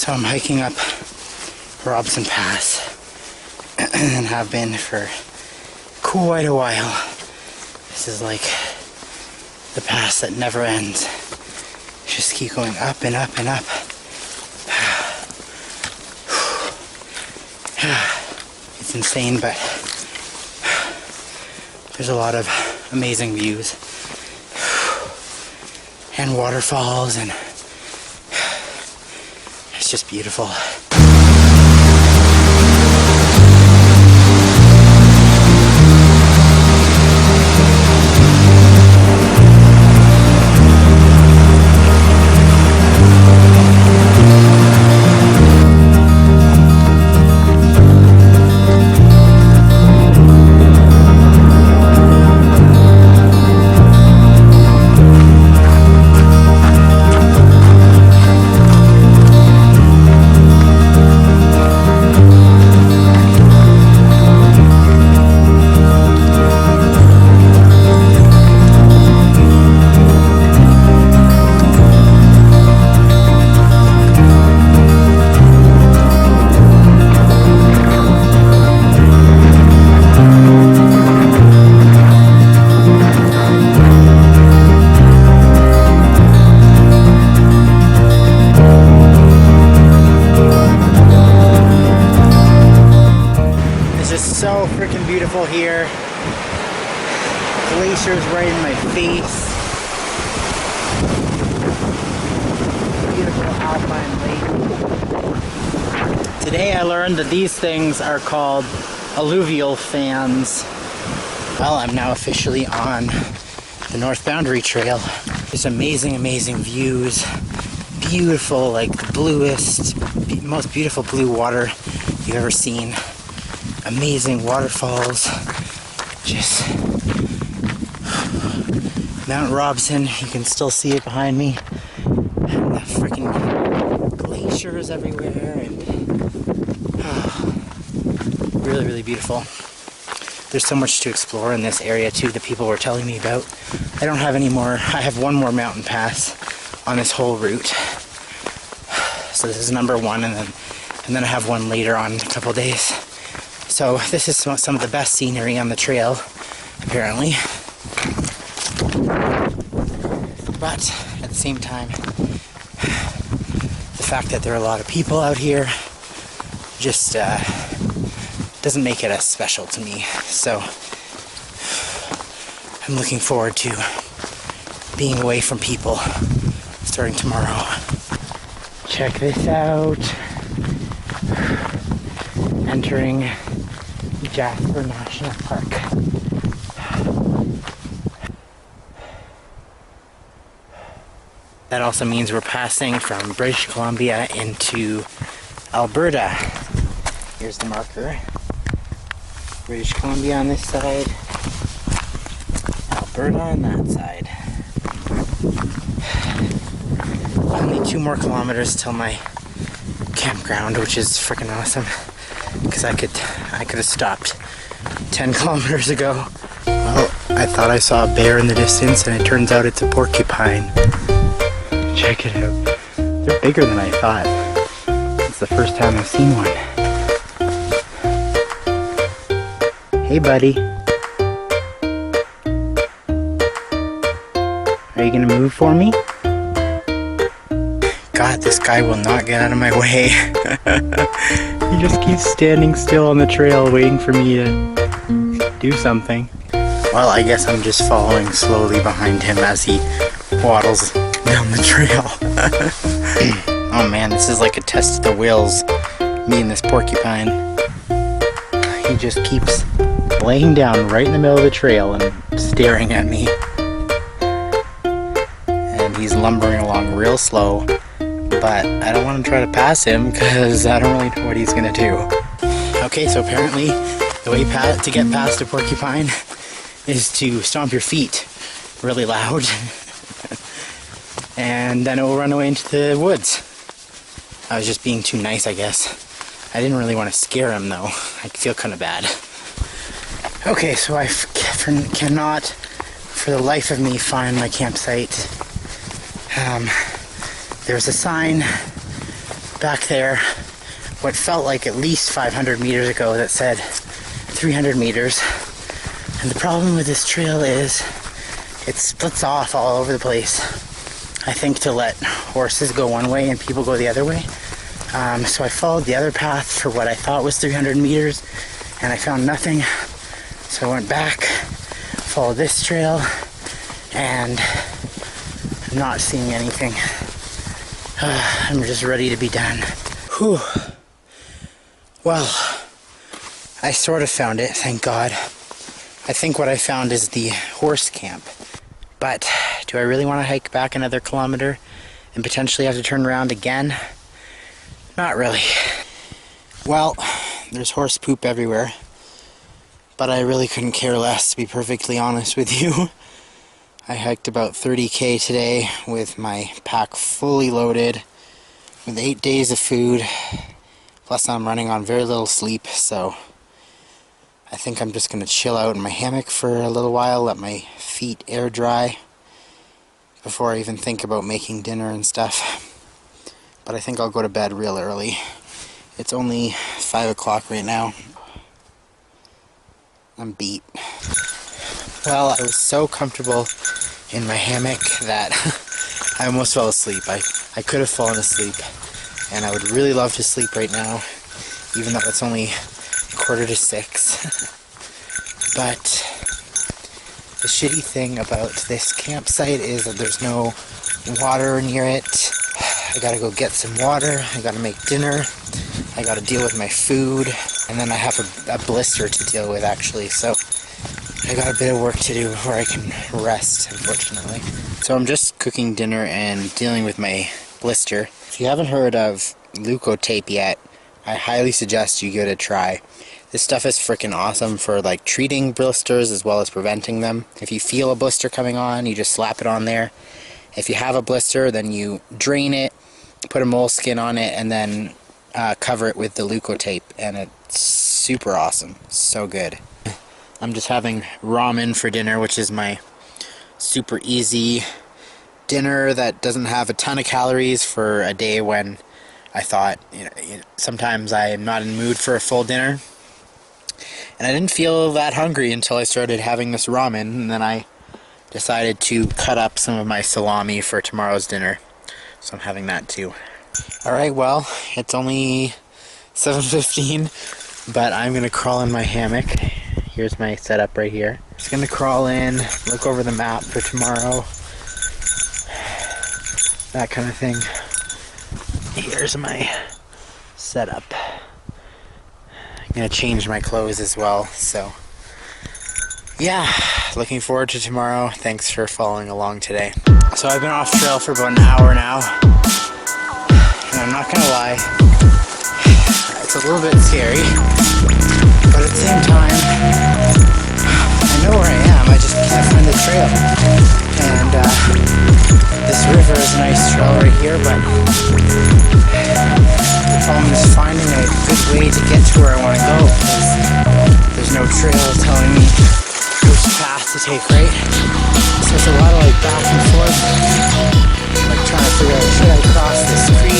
So I'm hiking up Robson Pass and have been for quite a while. This is like the pass that never ends. Just keep going up and up and up. It's insane, but there's a lot of amazing views and waterfalls, and it's just beautiful. So freaking beautiful here. Glaciers right in my face. Beautiful alpine lake. Today I learned that these things are called alluvial fans. Well, I'm now officially on the North Boundary Trail. There's amazing, amazing views. Beautiful, like the bluest, most beautiful blue water you've ever seen. Amazing waterfalls. Just Mount Robson, you can still see it behind me. And the freaking glaciers everywhere, and really, really beautiful. There's so much to explore in this area too that people were telling me about. I don't have any more. I have one more mountain pass on this whole route. So this is number one, and then I have one later on in a couple days. So this is some of the best scenery on the trail, apparently. But at the same time, the fact that there are a lot of people out here just doesn't make it as special to me. So I'm looking forward to being away from people starting tomorrow. Check this out. Entering Jasper National Park. That also means we're passing from British Columbia into Alberta. Here's the marker. British Columbia on this side, Alberta on that side. Only 2 more kilometers till my campground, which is freaking awesome. Because I could have stopped 10 kilometers ago. Well, I thought I saw a bear in the distance, and it turns out it's a porcupine. Check it out. They're bigger than I thought. It's the first time I've seen one. Hey buddy. Are you gonna move for me? God, this guy will not get out of my way. He just keeps standing still on the trail waiting for me to do something. Well, I guess I'm just following slowly behind him as he waddles down the trail. Oh man, this is like a test of the wills. Me and this porcupine. He just keeps laying down right in the middle of the trail and staring at me. And he's lumbering along real slow. But I don't want to try to pass him because I don't really know what he's going to do. Okay, so apparently the way to get past a porcupine is to stomp your feet really loud. And then it will run away into the woods. I was just being too nice, I guess. I didn't really want to scare him though. I feel kind of bad. Okay, so I cannot for the life of me find my campsite. There's a sign back there what felt like at least 500 meters ago that said 300 meters. And the problem with this trail is it splits off all over the place. I think to let horses go one way and people go the other way. So I followed the other path for what I thought was 300 meters and I found nothing. So I went back, followed this trail, and I'm not seeing anything. I'm just ready to be done. Whew. Well, I sort of found it, thank God. I think what I found is the horse camp. But do I really want to hike back another kilometer and potentially have to turn around again? Not really. Well, there's horse poop everywhere. But I really couldn't care less, to be perfectly honest with you. I hiked about 30k today with my pack fully loaded with 8 days of food. Plus I'm running on very little sleep, so I think I'm just going to chill out in my hammock for a little while, let my feet air dry before I even think about making dinner and stuff. But I think I'll go to bed real early. It's only 5 o'clock right now. I'm beat. Well, I was so comfortable in my hammock that I almost fell asleep. I could have fallen asleep, and I would really love to sleep right now, even though it's only 5:45. But the shitty thing about this campsite is that there's no water near it. I gotta go get some water, I gotta make dinner, I gotta deal with my food, and then I have a blister to deal with actually, so I got a bit of work to do before I can rest, unfortunately. So I'm just cooking dinner and dealing with my blister. If you haven't heard of Leukotape yet, I highly suggest you give it a try. This stuff is freaking awesome for like treating blisters as well as preventing them. If you feel a blister coming on, you just slap it on there. If you have a blister, then you drain it, put a moleskin on it, and then cover it with the Leukotape, and it's super awesome. So good. I'm just having ramen for dinner, which is my super easy dinner that doesn't have a ton of calories for a day when I thought, sometimes I am not in the mood for a full dinner. And I didn't feel that hungry until I started having this ramen, and then I decided to cut up some of my salami for tomorrow's dinner. So I'm having that too. Alright, well, it's only 7:15, but I'm going to crawl in my hammock. Here's my setup right here. Just going to crawl in, look over the map for tomorrow. That kind of thing. Here's my setup. I'm going to change my clothes as well, so yeah, looking forward to tomorrow. Thanks for following along today. So I've been off trail for about an hour now, and I'm not gonna lie, it's a little bit scary, but at the same time, I know where I am, I just can't find the trail. And this river is a nice trail right here, but the problem is finding a good way to get to where I want to go, because there's no trail telling me which path to take, right? So it's a lot of like back and forth, like trying to figure out, should I cross this creek